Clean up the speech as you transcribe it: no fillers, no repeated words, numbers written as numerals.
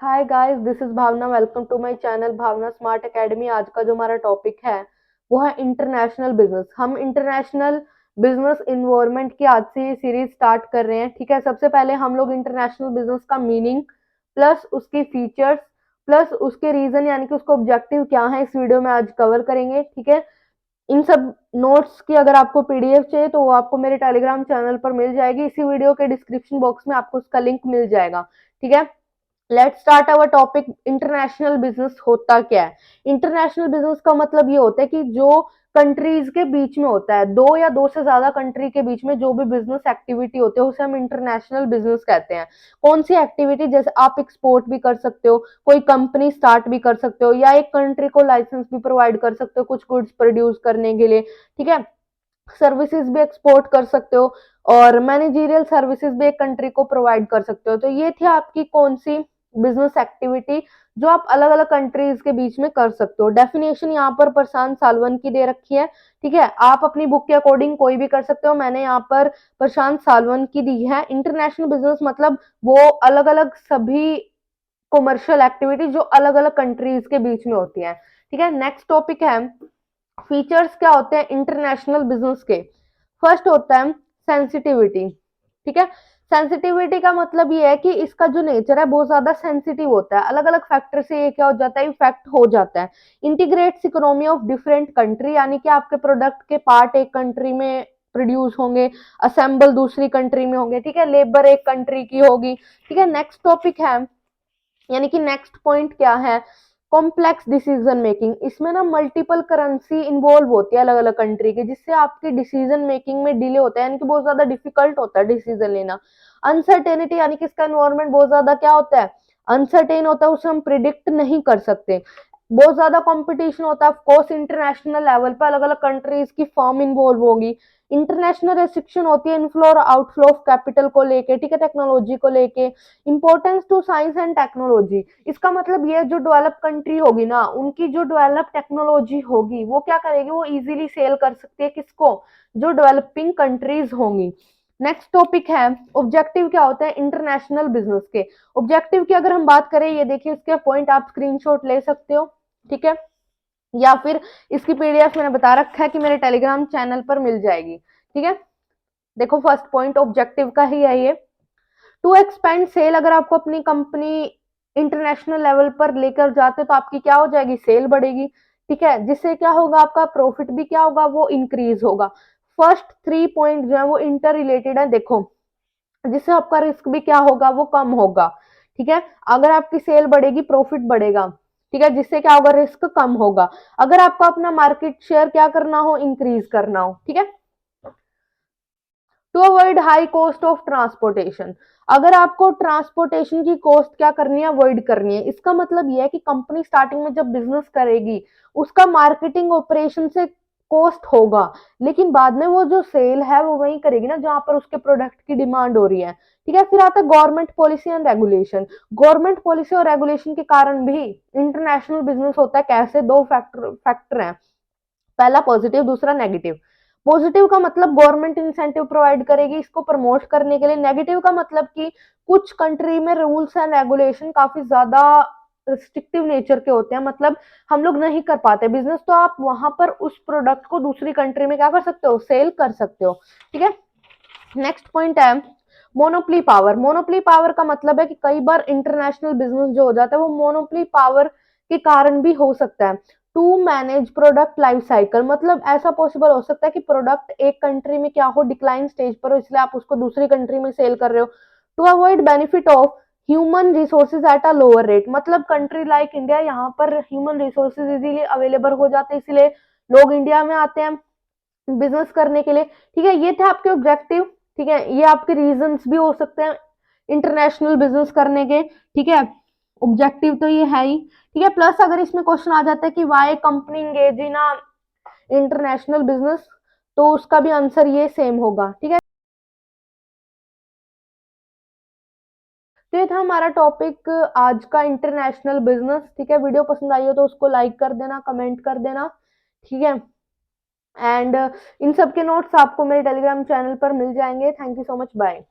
Hi guys, this is Bhavana. Welcome to my channel Bhavana smart academy. आज का जो हमारा टॉपिक है वो है इंटरनेशनल बिजनेस। हम इंटरनेशनल बिजनेस इन्वायरमेंट की आज से ये सीरीज स्टार्ट कर रहे हैं। ठीक है, सबसे पहले हम लोग इंटरनेशनल बिजनेस का मीनिंग प्लस उसकी फीचर्स प्लस उसके रीजन यानी कि उसका ऑब्जेक्टिव क्या है इस वीडियो में आज कवर करेंगे। ठीक है, इन सब नोट्स की अगर आपको पीडीएफ चाहिए तो वो आपको मेरे टेलीग्राम चैनल पर मिल जाएगी। इसी वीडियो के डिस्क्रिप्शन बॉक्स में आपको उसका लिंक मिल जाएगा। ठीक है, let's start our topic. International business होता क्या है? इंटरनेशनल बिजनेस का मतलब ये होता है कि जो कंट्रीज के बीच में होता है, दो या दो से ज्यादा कंट्री के बीच में जो भी बिजनेस एक्टिविटी होती है उसे हम इंटरनेशनल बिजनेस कहते हैं। कौन सी एक्टिविटी? जैसे आप एक्सपोर्ट भी कर सकते हो, कोई कंपनी स्टार्ट भी कर सकते हो, या एक कंट्री को लाइसेंस भी प्रोवाइड कर सकते हो कुछ गुड्स प्रोड्यूस करने के लिए। ठीक है, सर्विसेज भी एक्सपोर्ट कर सकते हो और मैनेजरियल सर्विसेज भी एक कंट्री को प्रोवाइड कर सकते हो। तो ये थी आपकी कौन सी बिजनेस एक्टिविटी जो आप अलग अलग कंट्रीज के बीच में कर सकते हो। डेफिनेशन यहाँ पर प्रशांत सालवन की दे रखी है। ठीक है, आप अपनी बुक के अकॉर्डिंग कोई भी कर सकते हो, मैंने यहाँ पर प्रशांत सालवन की दी है। इंटरनेशनल बिजनेस मतलब वो अलग अलग सभी कॉमर्शियल एक्टिविटी जो अलग अलग कंट्रीज के बीच में होती है। ठीक है, नेक्स्ट टॉपिक है फीचर्स क्या होते हैं इंटरनेशनल बिजनेस के। फर्स्ट होता है सेंसिटिविटी। ठीक है, सेंसिटिविटी का मतलब ये है कि इसका जो नेचर है बहुत ज्यादा सेंसिटिव होता है, अलग अलग फैक्टर से ये क्या हो जाता है, इफेक्ट हो जाता है। Integrates economy of different country, यानी कि आपके प्रोडक्ट के पार्ट एक कंट्री में प्रोड्यूस होंगे, असेंबल दूसरी कंट्री में होंगे। ठीक है, लेबर एक कंट्री की होगी। ठीक है, नेक्स्ट टॉपिक है यानी कि नेक्स्ट पॉइंट क्या है, कॉम्प्लेक्स डिसीजन मेकिंग। इसमें ना मल्टीपल करेंसी इन्वॉल्व होती है अलग अलग कंट्री के, जिससे आपकी डिसीजन मेकिंग में डिले होता है, यानी कि बहुत ज्यादा डिफिकल्ट होता है डिसीजन लेना। अनसर्टेनिटी यानी कि इसका एनवायरमेंट बहुत ज्यादा क्या होता है, अनसर्टेन होता है, उसे हम प्रिडिक्ट नहीं कर सकते। बहुत ज्यादा कंपटीशन होता है, ऑफकोर्स इंटरनेशनल लेवल पर अलग अलग कंट्रीज की फर्म इन्वॉल्व होगी। इंटरनेशनल रेस्ट्रिक्शन होती है इनफ्लो और आउटफ्लो ऑफ कैपिटल को लेके। ठीक है, टेक्नोलॉजी को लेके। Importance to science and technology, इसका मतलब ये जो डेवलप कंट्री होगी ना, उनकी जो डेवलप टेक्नोलॉजी होगी वो क्या करेगी, वो इजीली सेल कर सकती है किसको, जो डेवलपिंग कंट्रीज होंगी। नेक्स्ट टॉपिक है ऑब्जेक्टिव क्या होता है इंटरनेशनल बिजनेस के। ऑब्जेक्टिव की अगर हम बात करें, ये देखिए इसके पॉइंट आप स्क्रीनशॉट ले सकते हो। ठीक है, या फिर इसकी पीडीएफ मैंने बता रखा है कि मेरे टेलीग्राम चैनल पर मिल जाएगी। ठीक है, देखो फर्स्ट पॉइंट ऑब्जेक्टिव का ही है ये, टू एक्सपेंड सेल। अगर आपको अपनी कंपनी इंटरनेशनल लेवल पर लेकर जाते हो तो आपकी क्या हो जाएगी, सेल बढ़ेगी। ठीक है, जिससे क्या होगा, आपका प्रॉफिट भी क्या होगा, वो इंक्रीज होगा। फर्स्ट थ्री पॉइंट जो है वो इंटर रिलेटेड है, देखो, जिससे आपका रिस्क भी क्या होगा, वो कम होगा। ठीक है, अगर आपकी सेल बढ़ेगी प्रॉफिट बढ़ेगा। ठीक है, जिससे क्या होगा, रिस्क कम होगा। अगर आपको अपना मार्केट शेयर क्या करना हो, इंक्रीज करना हो। ठीक है, to avoid high cost of transportation. अगर आपको ट्रांसपोर्टेशन की कॉस्ट क्या करनी है, अवॉइड करनी है। इसका मतलब यह है कि कंपनी स्टार्टिंग में जब बिजनेस करेगी उसका मार्केटिंग ऑपरेशन से कॉस्ट होगा, लेकिन बाद में वो जो सेल है वो वही करेगी ना जहां पर उसके प्रोडक्ट की डिमांड हो रही है। ठीक है, फिर आता है government policy and regulation. Government policy और रेगुलेशन के कारण भी इंटरनेशनल बिजनेस होता है। कैसे? दो फैक्टर फैक्टर हैं, पहला पॉजिटिव, दूसरा नेगेटिव। पॉजिटिव का मतलब गवर्नमेंट इंसेंटिव प्रोवाइड करेगी इसको प्रमोट करने के लिए। नेगेटिव का मतलब कि कुछ कंट्री में रूल्स एंड रेगुलेशन काफी ज्यादा रिस्ट्रिक्टिव नेचर के होते हैं, मतलब हम लोग नहीं कर पाते बिजनेस, तो आप वहां पर उस प्रोडक्ट को दूसरी कंट्री में क्या कर सकते हो, सेल कर सकते हो। ठीक है, नेक्स्ट पॉइंट है मोनोपली पावर। मोनोपली पावर का मतलब है कि कई बार इंटरनेशनल बिजनेस जो हो जाता है वो मोनोपली पावर के कारण भी हो सकता है। To manage product life cycle, मतलब ऐसा पॉसिबल हो सकता है कि प्रोडक्ट एक कंट्री में क्या हो, डिक्लाइन स्टेज पर हो, इसलिए आप उसको दूसरी कंट्री में सेल कर रहे हो। To avoid benefit of human resources at a lower rate, मतलब कंट्री लाइक इंडिया, यहाँ पर ह्यूमन रिसोर्सेज इजीली अवेलेबल हो जाते हैं, इसलिए लोग इंडिया में आते हैं बिजनेस करने के लिए। ठीक है, ये थे आपके ऑब्जेक्टिव। ठीक है, ये आपके रीजंस भी हो सकते हैं इंटरनेशनल बिजनेस करने के। ठीक है, ऑब्जेक्टिव तो ये है ही। ठीक है, प्लस अगर इसमें क्वेश्चन आ जाता है कि why company engage in international business, तो उसका भी आंसर ये सेम होगा। ठीक है, तो ये था हमारा टॉपिक आज का, इंटरनेशनल बिजनेस। ठीक है, वीडियो पसंद आई हो तो उसको लाइक कर देना, कमेंट कर देना। ठीक है, एंड इन सब के नोट्स आपको मेरे टेलीग्राम चैनल पर मिल जाएंगे। Thank you so much, bye.